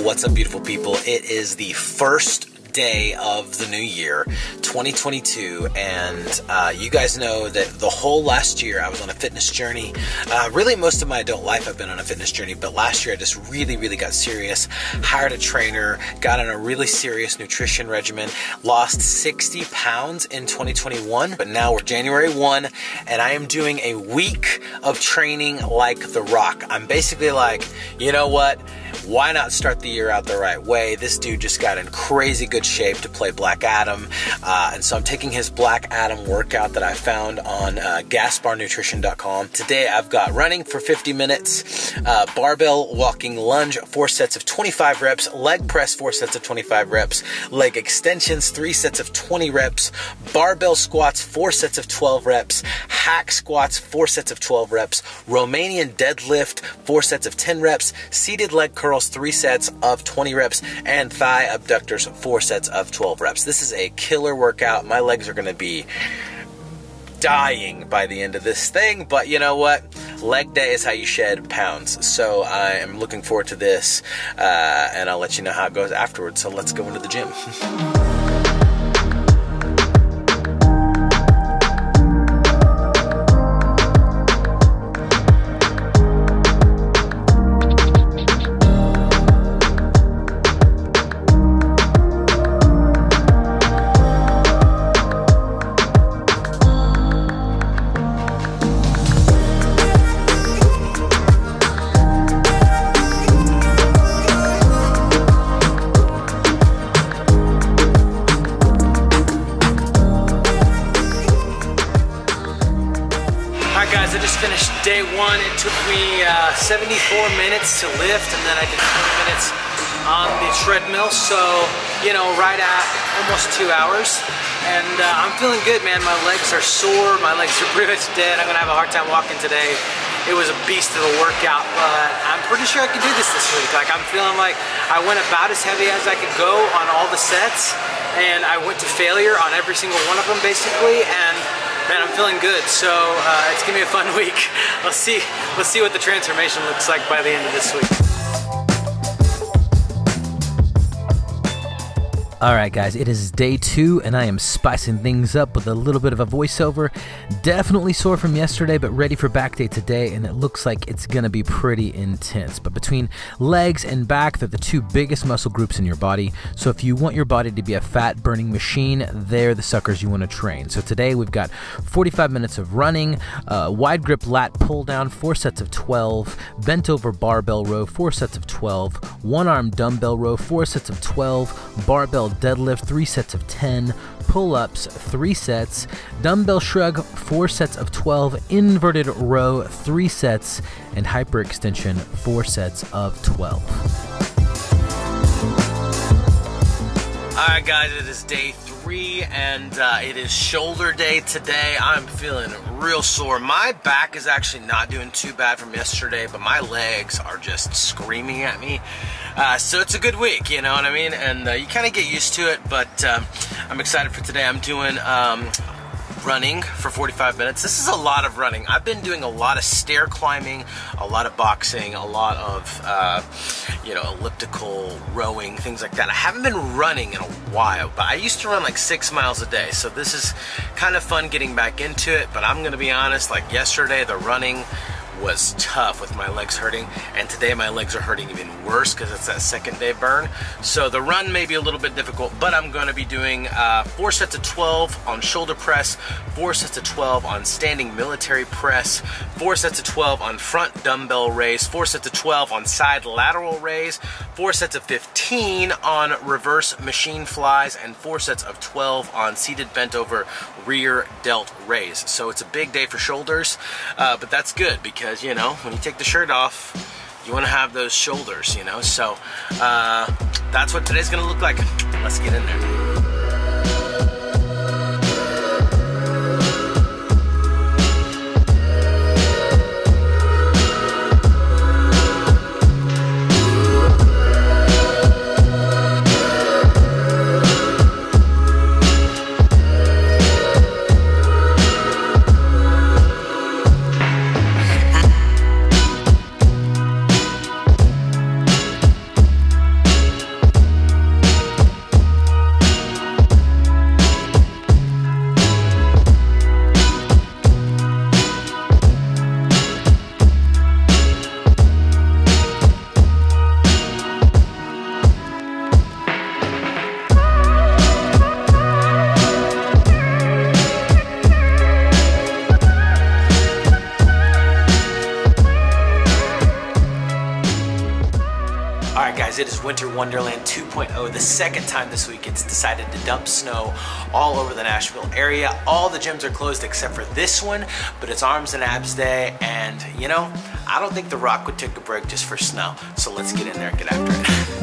What's up, beautiful people? It is the first day of the new year, 2022, and you guys know that the whole last year I was on a fitness journey. Really, most of my adult life I've been on a fitness journey, but last year I just really got serious, hired a trainer, got on a really serious nutrition regimen, lost 60 pounds in 2021, but now we're January 1, and I am doing a week of training like The Rock. I'm basically like, you know what? Why not start the year out the right way? This dude just got in crazy good shape to play Black Adam, and so I'm taking his Black Adam workout that I found on gasbarnutrition.com. Today I've got running for 50 minutes, barbell walking lunge, 4 sets of 25 reps, leg press, 4 sets of 25 reps, leg extensions, 3 sets of 20 reps, barbell squats, 4 sets of 12 reps, hack squats, 4 sets of 12 reps, Romanian deadlift, 4 sets of 10 reps, seated leg curls, 3 sets of 20 reps, and thigh abductors, 4 sets of 12 reps. This is a killer workout. My legs are going to be dying by the end of this thing, but you know what? Leg day is how you shed pounds. So I am looking forward to this, and I'll let you know how it goes afterwards. So let's go into the gym. Guys, I just finished day 1. It took me 74 minutes to lift, and then I did 20 minutes on the treadmill, so, you know, right at almost 2 hours. And I'm feeling good, man. My legs are sore, my legs are pretty much dead. I'm gonna have a hard time walking today. It was a beast of a workout, but I'm pretty sure I can do this week. Like, I'm feeling like I went about as heavy as I could go on all the sets, and I went to failure on every single one of them, basically, and man, I'm feeling good, so it's gonna be a fun week. Let's see what the transformation looks like by the end of this week. Alright guys, it is day 2 and I am spicing things up with a little bit of a voiceover. Definitely sore from yesterday, but ready for back day today, and it looks like it's gonna be pretty intense. But between legs and back, they're the 2 biggest muscle groups in your body, so if you want your body to be a fat burning machine, they're the suckers you want to train. So today we've got 45 minutes of running, wide grip lat pull down, 4 sets of 12, bent over barbell row, 4 sets of 12, one arm dumbbell row, 4 sets of 12, barbell deadlift, 3 sets of 10, pull-ups, 3 sets, dumbbell shrug, 4 sets of 12, inverted row, 3 sets, and hyperextension, 4 sets of 12. Alright guys, it is day 3, and it is shoulder day today. I'm feeling real sore. My back is actually not doing too bad from yesterday, but my legs are just screaming at me. So it's a good week, you know what I mean? And you kind of get used to it, but I'm excited for today. I'm doing running for 45 minutes. This is a lot of running. I've been doing a lot of stair climbing, a lot of boxing, a lot of you know, elliptical rowing, things like that. I haven't been running in a while, but I used to run like 6 miles a day, so this is kind of fun getting back into it. But I'm gonna be honest, like yesterday the running was tough with my legs hurting, and today my legs are hurting even worse because it's that second day burn. So the run may be a little bit difficult, but I'm going to be doing 4 sets of 12 on shoulder press, 4 sets of 12 on standing military press, 4 sets of 12 on front dumbbell raise, 4 sets of 12 on side lateral raise, 4 sets of 15 on reverse machine flies, and 4 sets of 12 on seated bent over rear delt raise. So it's a big day for shoulders, but that's good because, you know, when you take the shirt off, you want to have those shoulders, you know. So that's what today's gonna look like. Let's get in there. Alright guys, it is Winter Wonderland 2.0, the second time this week it's decided to dump snow all over the Nashville area. All the gyms are closed except for this one, but it's Arms and Abs Day, and you know, I don't think The Rock would take a break just for snow, so let's get in there and get after it.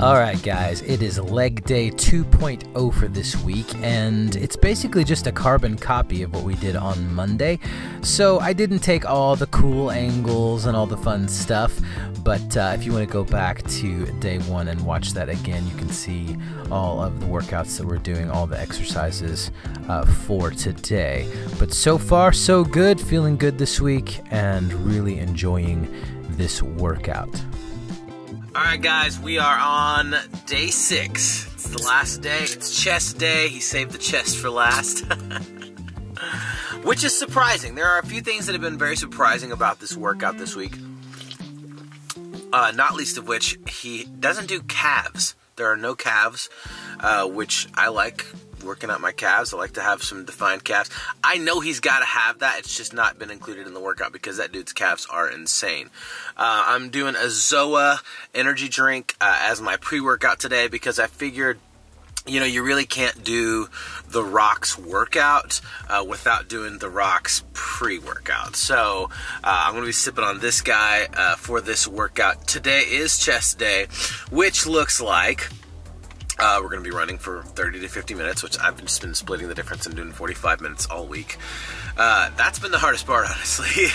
Alright guys, it is leg day 2.0 for this week, and it's basically just a carbon copy of what we did on Monday. So I didn't take all the cool angles and all the fun stuff, but if you want to go back to day one and watch that again, you can see all of the workouts that we're doing, all the exercises for today. But so far so good, feeling good this week and really enjoying this workout. Alright guys, we are on day 6. It's the last day, it's chest day. He saved the chest for last. Which is surprising. There are a few things that have been very surprising about this workout this week. Not least of which, he doesn't do calves. There are no calves, which I like. Working out my calves. I like to have some defined calves. I know he's got to have that. It's just not been included in the workout because that dude's calves are insane. I'm doing a Zoa energy drink as my pre-workout today because I figured, you know, you really can't do The Rock's workout without doing The Rock's pre-workout. So I'm going to be sipping on this guy for this workout. Today is chest day, which looks like we're going to be running for 30 to 50 minutes, which I've just been splitting the difference and doing 45 minutes all week. That's been the hardest part, honestly.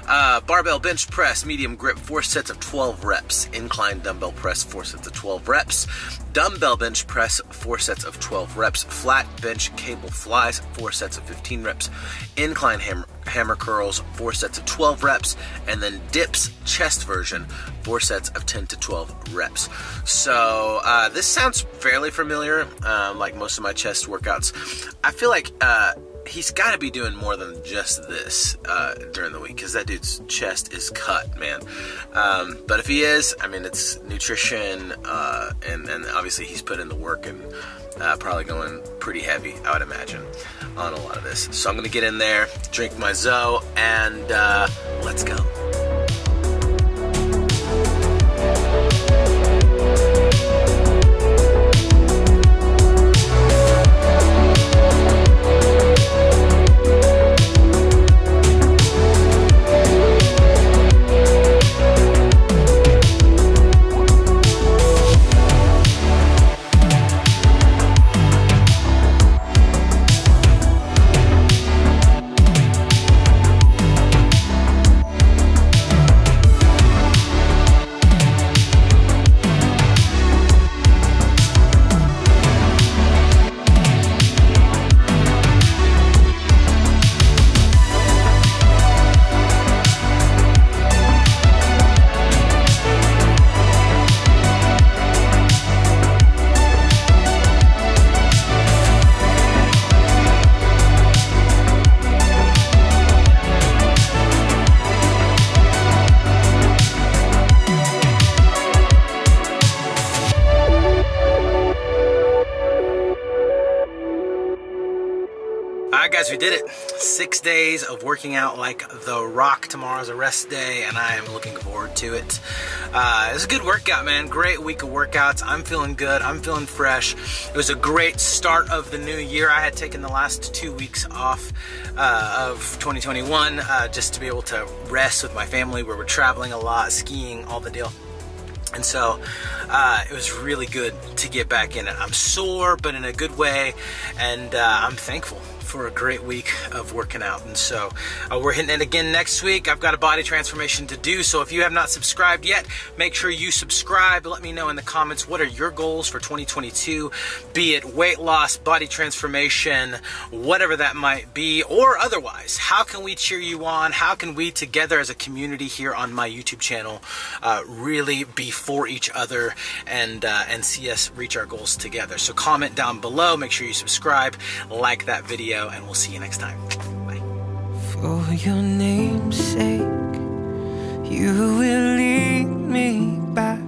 Barbell bench press, medium grip, 4 sets of 12 reps. Incline dumbbell press, 4 sets of 12 reps. Dumbbell bench press, 4 sets of 12 reps. Flat bench cable flies, 4 sets of 15 reps. Incline hammer curls, 4 sets of 12 reps. And then dips chest version, 4 sets of 10 to 12 reps. So this sounds fairly familiar, like most of my chest workouts. I feel like he's got to be doing more than just this during the week because that dude's chest is cut, man. But if he is, I mean, it's nutrition, and obviously he's put in the work and probably going pretty heavy, I would imagine, on a lot of this. So I'm going to get in there, drink my Zoe, and let's go. guys, we did it. 6 days of working out like the rock. Tomorrow's a rest day, and I am looking forward to it. It was a good workout, man. Great week of workouts. I'm feeling good. I'm feeling fresh. It was a great start of the new year. I had taken the last 2 weeks off of 2021 just to be able to rest with my family. We were traveling a lot, skiing, all the deal. And so it was really good to get back in it. I'm sore, but in a good way, and I'm thankful for a great week of working out. And so we're hitting it again next week. I've got a body transformation to do, so if you have not subscribed yet, make sure you subscribe. Let me know in the comments, what are your goals for 2022, be it weight loss, body transformation, whatever that might be, or otherwise. How can we cheer you on? How can we together as a community here on my YouTube channel really be for each other and see us reach our goals together? So comment down below, make sure you subscribe, like that video, and we'll see you next time. Bye. For your name's sake, you will lead me back